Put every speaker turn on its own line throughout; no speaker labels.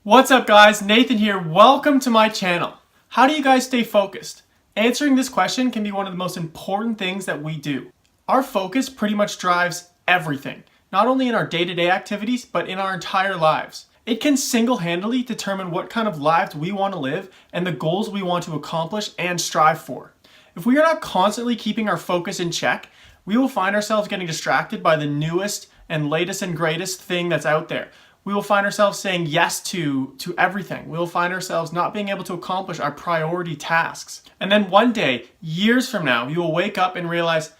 What's up guys, Nathan here. Welcome to my channel. How do you guys stay focused? Answering this question can be one of the most important things that we do. Our focus pretty much drives everything, not only in our day-to-day activities, but in our entire lives. It can single-handedly determine what kind of lives we want to live and the goals we want to accomplish and strive for. If we are not constantly keeping our focus in check, we will find ourselves getting distracted by the newest and latest and greatest thing that's out there. We will find ourselves saying yes to everything. We will find ourselves not being able to accomplish our priority tasks. And then one day, years from now, you will wake up and realize,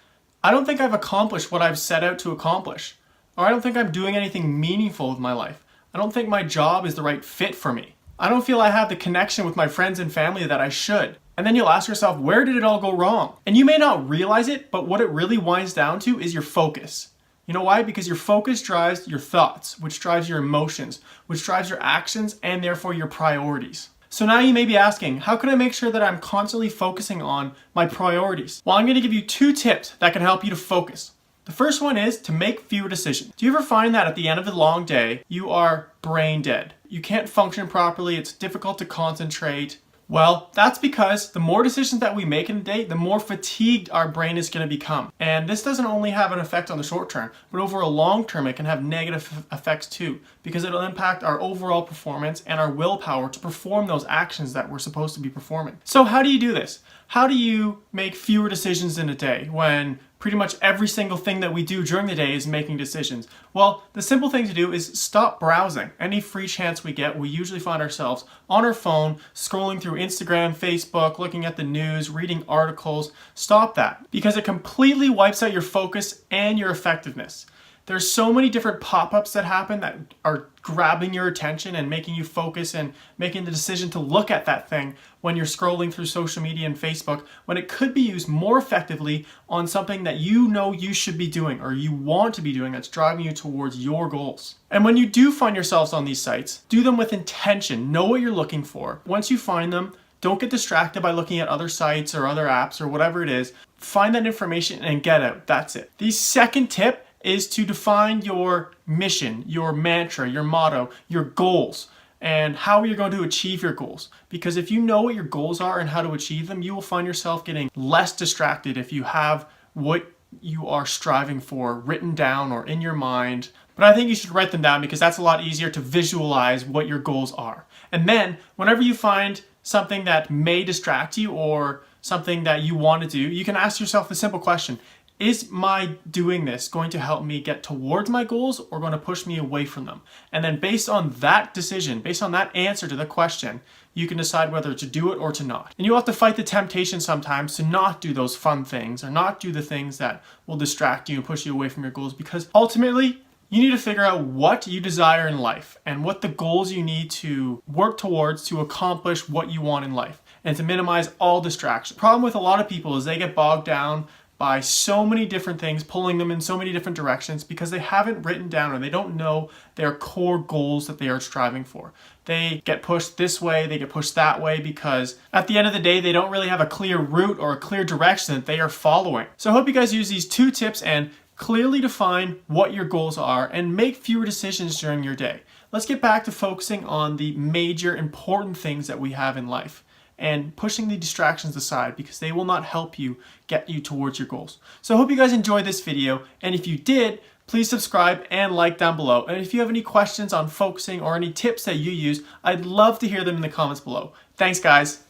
I don't think I've accomplished what I've set out to accomplish. Or I don't think I'm doing anything meaningful with my life. I don't think my job is the right fit for me. I don't feel I have the connection with my friends and family that I should. And then you'll ask yourself, where did it all go wrong? And you may not realize it, but what it really winds down to is your focus. You know why? Because your focus drives your thoughts, which drives your emotions, which drives your actions, and therefore your priorities. So now you may be asking, how can I make sure that I'm constantly focusing on my priorities? Well, I'm going to give you 2 tips that can help you to focus. The first one is to make fewer decisions. Do you ever find that at the end of a long day, you are brain dead? You can't function properly, it's difficult to concentrate. Well, that's because the more decisions that we make in a day, the more fatigued our brain is going to become. And this doesn't only have an effect on the short term, but over a long term, it can have negative effects too, because it'll impact our overall performance and our willpower to perform those actions that we're supposed to be performing. So how do you do this? How do you make fewer decisions in a day when pretty much every single thing that we do during the day is making decisions? Well, the simple thing to do is stop browsing. Any free chance we get, we usually find ourselves on our phone, scrolling through Instagram, Facebook, looking at the news, reading articles. Stop that, because it completely wipes out your focus and your effectiveness. There's so many different pop-ups that happen that are grabbing your attention and making you focus and making the decision to look at that thing when you're scrolling through social media and Facebook, when it could be used more effectively on something that you know you should be doing or you want to be doing that's driving you towards your goals. And when you do find yourselves on these sites, do them with intention. Know what you're looking for. Once you find them, don't get distracted by looking at other sites or other apps or whatever it is. Find that information and get out. That's it. The second tip is to define your mission, your mantra, your motto, your goals, and how you're going to achieve your goals. Because if you know what your goals are and how to achieve them, you will find yourself getting less distracted if you have what you are striving for written down or in your mind. But I think you should write them down because that's a lot easier to visualize what your goals are. And then whenever you find something that may distract you or something that you want to do, you can ask yourself the simple question, is my doing this going to help me get towards my goals or going to push me away from them? And then based on that decision, based on that answer to the question, you can decide whether to do it or to not. And you'll have to fight the temptation sometimes to not do those fun things or not do the things that will distract you and push you away from your goals, because ultimately you need to figure out what you desire in life and what the goals you need to work towards to accomplish what you want in life and to minimize all distraction. The problem with a lot of people is they get bogged down by so many different things, pulling them in so many different directions because they haven't written down or they don't know their core goals that they are striving for. They get pushed this way, they get pushed that way because at the end of the day, they don't really have a clear route or a clear direction that they are following. So I hope you guys use these 2 tips and clearly define what your goals are and make fewer decisions during your day. Let's get back to focusing on the major important things that we have in life and pushing the distractions aside because they will not help you get you towards your goals. So I hope you guys enjoyed this video, and if you did, please subscribe and like down below. And if you have any questions on focusing or any tips that you use, I'd love to hear them in the comments below. Thanks guys.